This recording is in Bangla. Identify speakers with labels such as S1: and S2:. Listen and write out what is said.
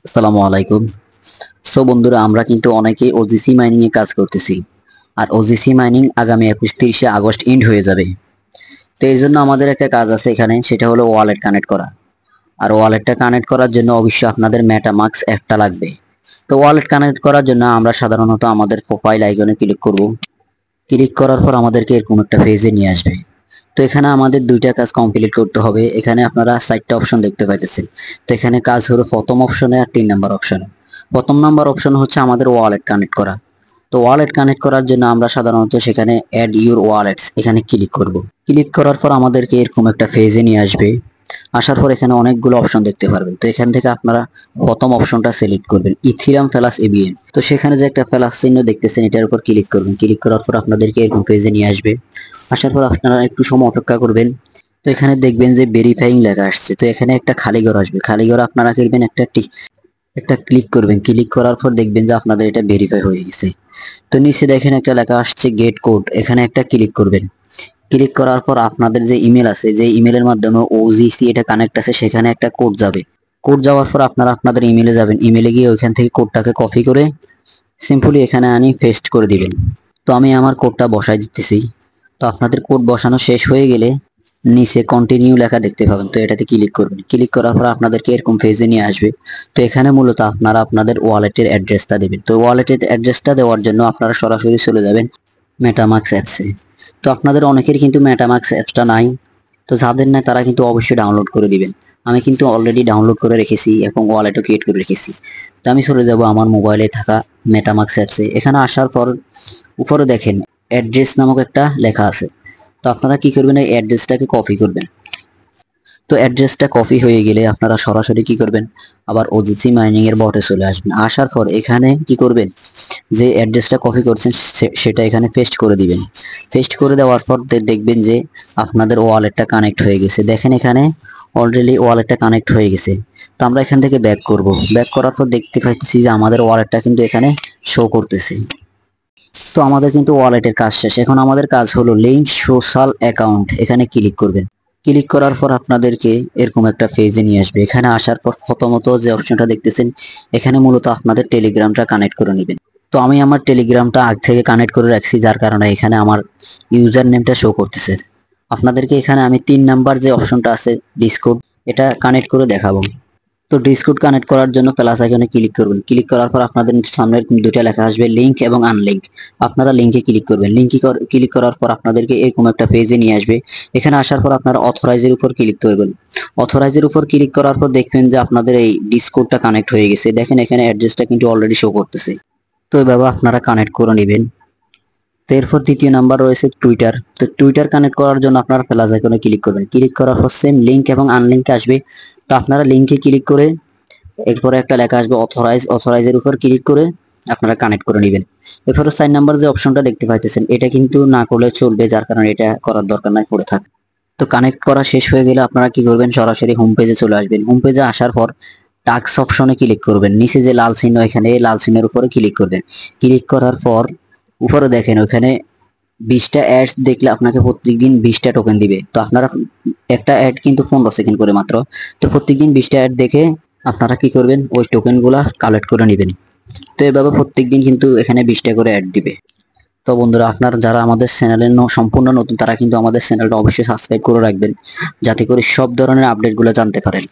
S1: আসসালামু আলাইকুম। সো বন্ধুরা, আমরা কিন্তু অনেকেই ওজিসি মাইনিং এ কাজ করতেছি। আর ওজিসি মাইনিং আগামী 21-30 আগস্ট এন্ড হয়ে যাবে। তো এই জন্য আমাদের একটা কাজ আছে এখানে, সেটা হলো ওয়ালেট কানেক্ট করা। আর ওয়ালেটটা কানেক্ট করার জন্য অবশ্যই আপনাদের মেটামাস্ক একটা লাগবে। তো ওয়ালেট কানেক্ট করার জন্য আমরা সাধারণত আমাদের প্রোফাইল আইকনে ক্লিক করব। ক্লিক করার পর আমাদেরকে এরকম একটা পেজে নিয়ে আসবে। তো এখানে আমাদের দুইটা কাজ কমপ্লিট করতে হবে। এখানে আপনারা 4টা অপশন দেখতে পাইতেছেন। তো এখানে কাজ হলো প্রথম অপশনে আর 3 নাম্বার অপশনে। প্রথম নাম্বার অপশন হচ্ছে আমাদের ওয়ালেট কানেক্ট করা। তো ওয়ালেট কানেক্ট করার জন্য আমরা সাধারণত সেখানে অ্যাড ইউর ওয়ালেটস এখানে ক্লিক করব। ক্লিক করার পর আমাদেরকে এরকম একটা পেজে নিয়ে আসবে। আসার পর এখানে অনেকগুলো অপশন দেখতে পারবেন। তো এখান থেকে আপনারা প্রথম অপশনটা সিলেক্ট করবেন, ইথিরিয়াম প্লাস এবিএন। তো সেখানে যে একটা প্লাস চিহ্ন দেখতেছেন, এটার উপর ক্লিক করবেন। ক্লিক করার পর আপনাদেরকে এরকম পেজে নিয়ে আসবে। আসার পর আপনারা একটু সময় অপেক্ষা করবেন। তো এখানে দেখবেন যে ভেরিফাইং লেখা আসছে। তো এখানে একটা খালি ঘর আসবে। খালি ঘর আপনারা করবেন একটা ক্লিক করবেন। ক্লিক করার পর দেখবেন যে আপনাদের এটা ভেরিফাই হয়ে গেছে। তো নিচে দেখেন একটা লেখা আসছে গেট কোড, এখানে একটা ক্লিক করবেন। ক্লিক করার পর আপনাদের যে ইমেল আছে, যে ইমেলের মাধ্যমে ওজিসি এটা কানেক্ট আছে, সেখানে একটা কোড যাবে। কোড যাওয়ার পর আপনারা আপনাদের ইমেলে যাবেন। ইমেলে গিয়ে ওইখান থেকে কোডটাকে কপি করে সিম্পলি এখানে আনি পেস্ট করে দিবেন। তো আমি আমার কোডটা বসাই দিতেছি। তো আপনাদের কোড বসানো শেষ হয়ে গেলে নিচে কন্টিনিউ লেখা দেখতে পাবেন। তো এটাতে ক্লিক করবেন। ক্লিক করার পর আপনাদেরকে এরকম পেজে নিয়ে আসবে। তো এখানে মূলত আপনারা আপনাদের ওয়ালেটের অ্যাড্রেসটা দেবেন। তো ওয়ালেটের অ্যাড্রেসটা দেওয়ার জন্য আপনারা সরাসরি চলে যাবেন মেটামাস্ক অ্যাপসে। তো আপনাদের অনেকের কিন্তু মেটামাস্ক অ্যাপসটা নাই। তো যাদের নাই তারা কিন্তু অবশ্যই ডাউনলোড করে দিবেন। আমি কিন্তু অলরেডি ডাউনলোড করে রেখেছি এবং ওয়ালেটও ক্রিয়েট করে রেখেছি। তো আমি চলে যাব আমার মোবাইলে থাকা মেটামাস্ক অ্যাপসে। এখানে আসার পর উপরে দেখেন অ্যাড্রেস নামক একটা লেখা আছে। তো আপনারা কি করবেন, এই অ্যাড্রেসটাকে কপি করবেন। তো অ্যাড্রেসটা কপি হয়ে গেলে আপনারা সরাসরি কি করবেন, আবার ওজিসি মাইনিং এর বটে চলে আসবেন। আসার পর এখানে কি করবেন, যে অ্যাড্রেসটা কপি করছেন সেটা এখানে পেস্ট করে দিবেন। পেস্ট করে দেওয়ার পর দেখবেন যে আপনাদের ওয়ালেটটা কানেক্ট হয়ে গেছে। দেখেন এখানে অলরেডি ওয়ালেটটা কানেক্ট হয়ে গেছে। তো আমরা এখান থেকে ব্যাক করব। ব্যাক করার পর দেখতে পাচ্ছি যে আমাদের ওয়ালেটটা কিন্তু এখানে শো করতেছে। তো আমাদের কিন্তু ওয়ালেটের কাজ শেষ। এখন আমাদের কাজ হলো লিংক সোশ্যাল অ্যাকাউন্ট, এখানে ক্লিক করবেন। ক্লিক করার পর আপনাদেরকে এরকম একটা পেজে নিয়ে আসবে। এখানে আসার পর প্রথমত যে অপশনটা দেখতেছেন, এখানে মূলত আপনাদের টেলিগ্রামটা কানেক্ট করে নেবেন। তো আমি আমার টেলিগ্রামটা আগে থেকে কানেক্ট করে রাখছি, যার কারণে এখানে আমার ইউজার নেমটা শো করতেছে। আপনাদেরকে এখানে আমি 3 নাম্বার যে অপশনটা আছে ডিসকর্ড, এটা কানেক্ট করে দেখাবো। তো ডিসকর্ড কানেক্ট করার জন্য প্লাস আইকনে ক্লিক করবেন। ক্লিক করার পর আপনাদের সামনে দুটো লেখা আসবে, লিংক এবং আনলিংক। আপনারা লিংকে ক্লিক করবেন। লিংকে ক্লিক করার পর আপনাদেরকে এরকম একটা পেজে নিয়ে আসবে। এখানে আসার পর আপনারা অথরাইজের উপর ক্লিক করবেন। অথরাইজের উপর ক্লিক করার পর দেখবেন যে আপনাদের এই ডিসকর্ডটা কানেক্ট হয়ে গেছে। দেখেন এখানে অ্যাড্রেসটা কিন্তু অলরেডি শো করতেছে। তো এইভাবে আপনারা কানেক্ট করে নেবেন। তো এরপর 3য় নাম্বার রয়েছে টুইটার। তো টুইটার কানেক্ট করার জন্য আপনারা প্লাস আইকনে ক্লিক করবেন। ক্লিক করার পর সেম লিংক এবং আনলিংকে আসবে। তো আপনারা লিংকে ক্লিক করে এরপরে একটা লেখা আসবে অথরাইজ, অথরাইজের উপর ক্লিক করে আপনারা কানেক্ট করে নেবেন। এরপরে 4 নাম্বার যে অপশনটা দেখতে পাইতেছেন, এটা কিন্তু না করলে চলবে, যার কারণে এটা করার দরকার নাই, পড়ে থাক। তো কানেক্ট করা শেষ হয়ে গেলে আপনারা কি করবেন, সরাসরি হোম পেজে চলে আসবেন। হোম পেজে আসার পর টাস্ক অপশনে ক্লিক করবেন। নিচে যে লাল চিহ্ন, এখানে লাল চিহ্নের উপরে ক্লিক করবেন। ক্লিক করার পর উপরে দেখেন ওখানে 20টা অ্যাডস দেখলে আপনাকে প্রত্যেকদিন 20টা টোকেন দিবে। তো আপনারা একটা অ্যাড কিন্তু 15 সেকেন্ড করে মাত্র। তো প্রত্যেকদিন 20টা অ্যাড দেখে আপনারা কি করবেন, ওই টোকেনগুলা কালেক্ট করে নেবেন। তো এভাবে প্রত্যেকদিন কিন্তু এখানে 20টা করে অ্যাড দিবে। তো বন্ধুরা, আপনারা যারা আমাদের চ্যানেলে সম্পূর্ণ নতুন, তারা কিন্তু আমাদের চ্যানেলটা অবশ্যই সাবস্ক্রাইব করে রাখবেন, যাতে করে সব ধরনের আপডেটগুলো জানতে পারেন।